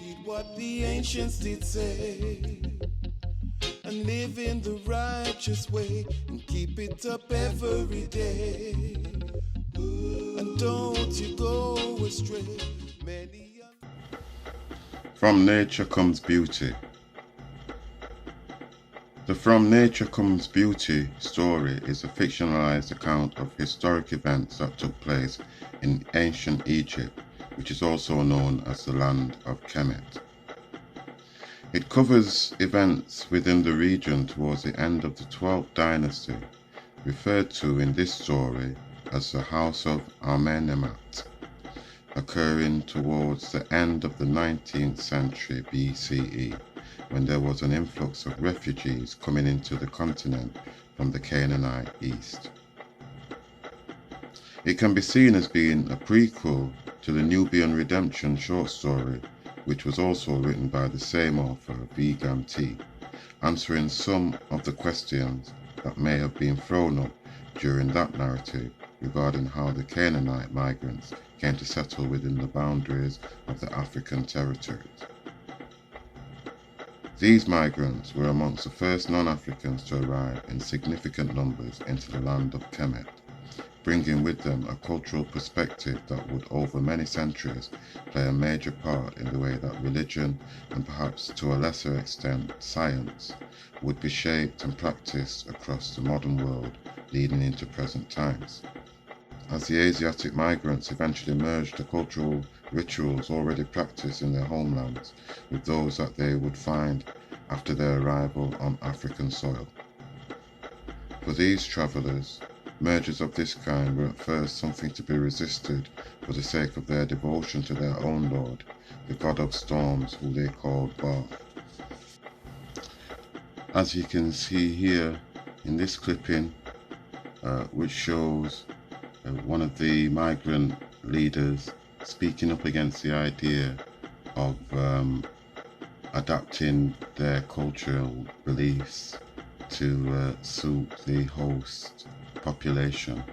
Heed what the ancients did say, and live in the righteous way, and keep it up every day. And don't you go astray. From nature comes beauty. The From Nature Comes Beauty story is a fictionalized account of historic events that took place in ancient Egypt, which is also known as the land of Kemet. It covers events within the region towards the end of the 12th dynasty, referred to in this story as the House of Amenemhat, occurring towards the end of the 19th century BCE, when there was an influx of refugees coming into the continent from the Canaanite east. It can be seen as being a prequel to the Nubian Redemption short story, which was also written by the same author, Vigam T, answering some of the questions that may have been thrown up during that narrative regarding how the Canaanite migrants came to settle within the boundaries of the African territories. These migrants were amongst the first non-Africans to arrive in significant numbers into the land of Kemet, bringing with them a cultural perspective that would over many centuries play a major part in the way that religion, and perhaps to a lesser extent science, would be shaped and practiced across the modern world leading into present times. As the Asiatic migrants eventually merged the cultural rituals already practiced in their homelands with those that they would find after their arrival on African soil. For these travellers, mergers of this kind were at first something to be resisted for the sake of their devotion to their own lord, the god of storms, who they called Ba. As you can see here in this clipping, which shows one of the migrant leaders speaking up against the idea of adapting their cultural beliefs to suit the host population.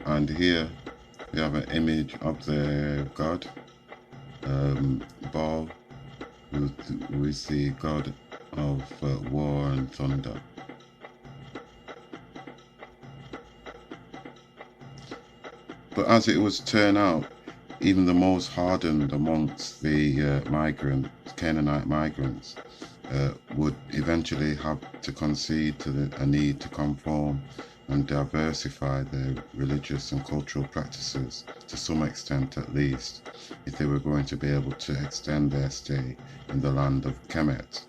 And here we have an image of their god, Baal, who is the god of war and thunder. But as it was turned out, even the most hardened amongst the Canaanite migrants would eventually have to concede to a need to conform and diversify their religious and cultural practices, to some extent at least, if they were going to be able to extend their stay in the land of Kemet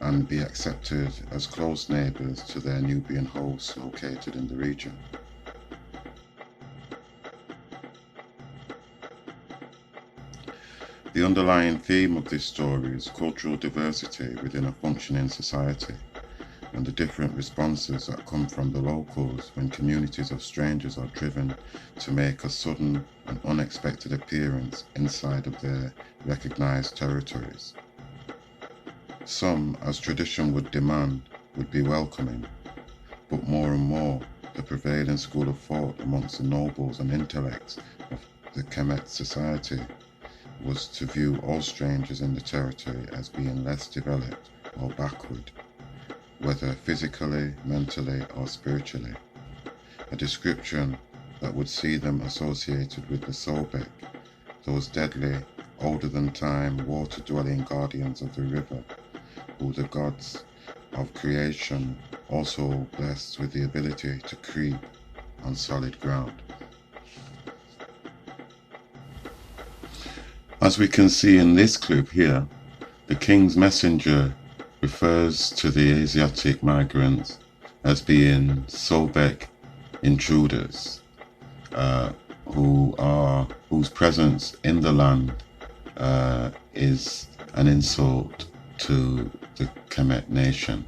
and be accepted as close neighbours to their Nubian hosts located in the region. The underlying theme of this story is cultural diversity within a functioning society, and the different responses that come from the locals when communities of strangers are driven to make a sudden and unexpected appearance inside of their recognized territories. Some, as tradition would demand, would be welcoming, but more and more, the prevailing school of thought amongst the nobles and intellects of the Kemet society was to view all strangers in the territory as being less developed or backward, whether physically, mentally, or spiritually, a description that would see them associated with the Sobek, those deadly, older-than-time, water-dwelling guardians of the river, who the gods of creation also blessed with the ability to creep on solid ground. As we can see in this clip here, the king's messenger refers to the Asiatic migrants as being Sobek intruders, whose presence in the land is an insult to the Kemet nation.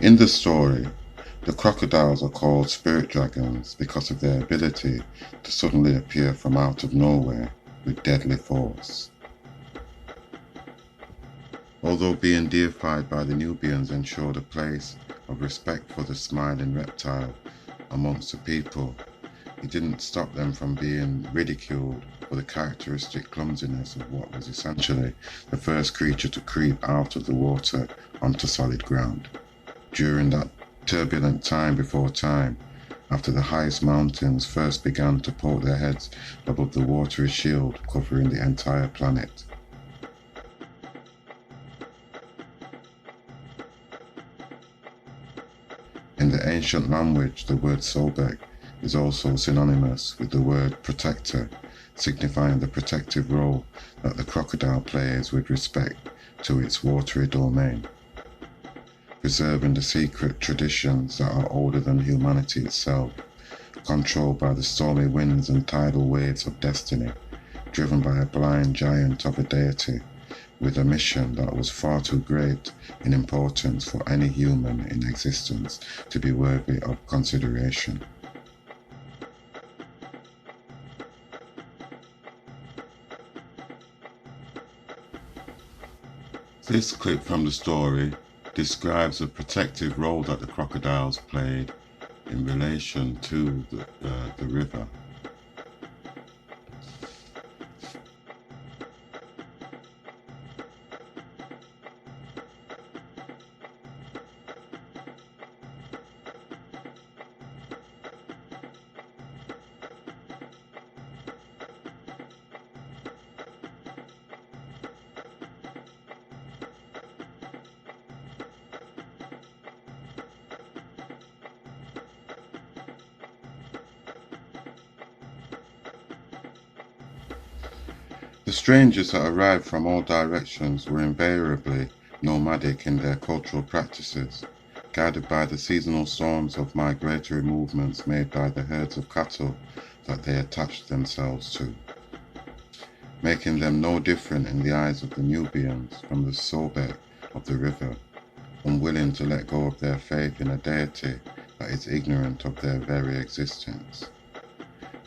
In the story, the crocodiles are called spirit dragons because of their ability to suddenly appear from out of nowhere with deadly force. Although being deified by the Nubians ensured a place of respect for the smiling reptile amongst the people, it didn't stop them from being ridiculed for the characteristic clumsiness of what was essentially the first creature to creep out of the water onto solid ground. During that turbulent time before time, after the highest mountains first began to poke their heads above the watery shield covering the entire planet. In the ancient language, the word Sobek is also synonymous with the word protector, signifying the protective role that the crocodile plays with respect to its watery domain, preserving the secret traditions that are older than humanity itself, controlled by the stormy winds and tidal waves of destiny, driven by a blind giant of a deity, with a mission that was far too great in importance for any human in existence to be worthy of consideration. This clip from the story describes the protective role that the crocodiles played in relation to the river. The strangers that arrived from all directions were invariably nomadic in their cultural practices, guided by the seasonal storms of migratory movements made by the herds of cattle that they attached themselves to, making them no different in the eyes of the Nubians from the Sobek of the river, unwilling to let go of their faith in a deity that is ignorant of their very existence.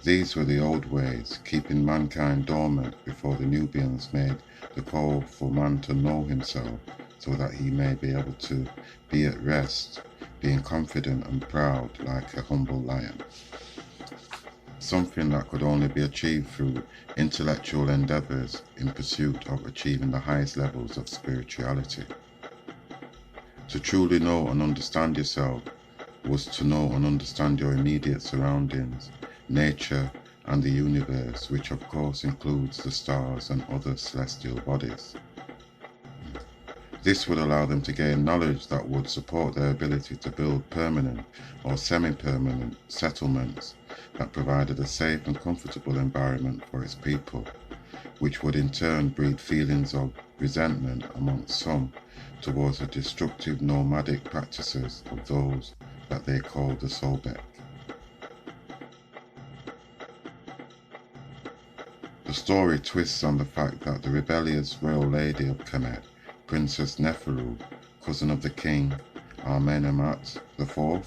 These were the old ways, keeping mankind dormant before the Nubians made the call for man to know himself, so that he may be able to be at rest, being confident and proud like a humble lion. Something that could only be achieved through intellectual endeavors in pursuit of achieving the highest levels of spirituality. To truly know and understand yourself was to know and understand your immediate surroundings, nature, and the universe, which of course includes the stars and other celestial bodies. This would allow them to gain knowledge that would support their ability to build permanent or semi-permanent settlements that provided a safe and comfortable environment for its people, which would in turn breed feelings of resentment amongst some towards the destructive nomadic practices of those that they called the Sobek. The story twists on the fact that the rebellious royal lady of Kemet, Princess Neferu, cousin of the king Amenemhat IV,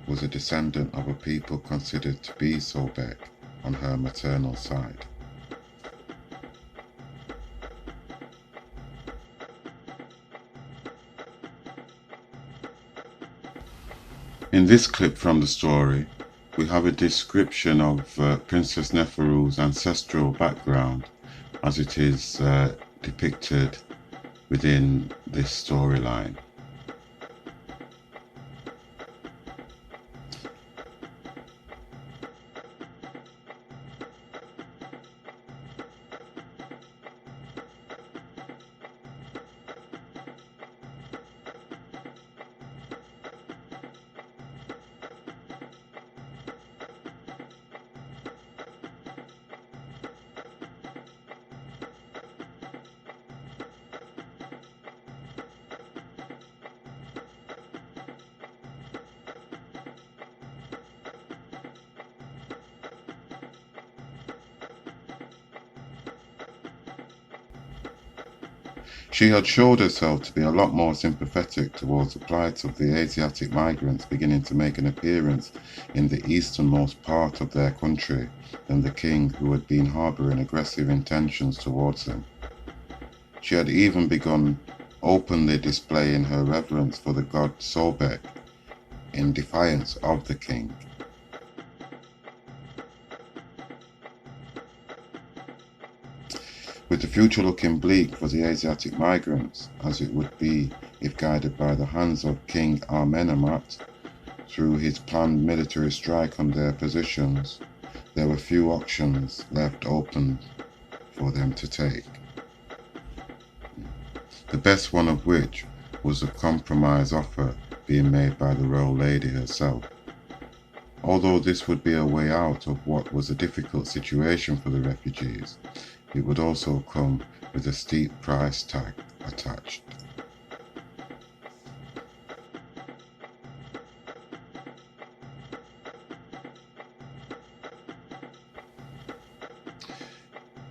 was a descendant of a people considered to be Sobek on her maternal side. In this clip from the story, we have a description of Princess Neferu's ancestral background as it is depicted within this storyline. She had showed herself to be a lot more sympathetic towards the plight of the Asiatic migrants beginning to make an appearance in the easternmost part of their country than the king, who had been harbouring aggressive intentions towards them. She had even begun openly displaying her reverence for the god Sobek in defiance of the king. With the future looking bleak for the Asiatic migrants, as it would be if guided by the hands of King Amenemhat through his planned military strike on their positions, there were few options left open for them to take. The best one of which was a compromise offer being made by the royal lady herself. Although this would be a way out of what was a difficult situation for the refugees, it would also come with a steep price tag attached.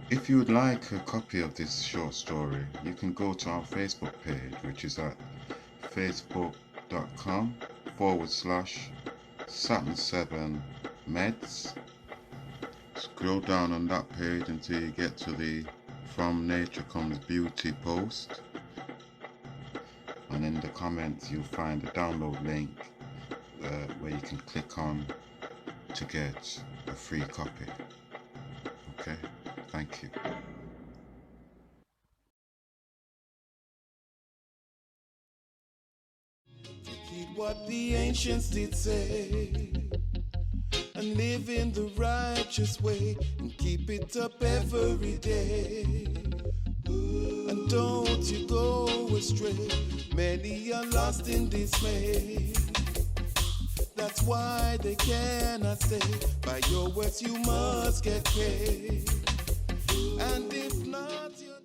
If you would like a copy of this short story, you can go to our Facebook page, which is at facebook.com/Saturn7Meds. Scroll down on that page until you get to the From Nature Comes Beauty post, and in the comments you'll find a download link where you can click on to get a free copy. Okay, thank you. Heed what the ancients did say, and live in the righteous way, and keep it up every day. And don't you go astray, many are lost in dismay. That's why they cannot stay, by your words you must get paid. And if not, you're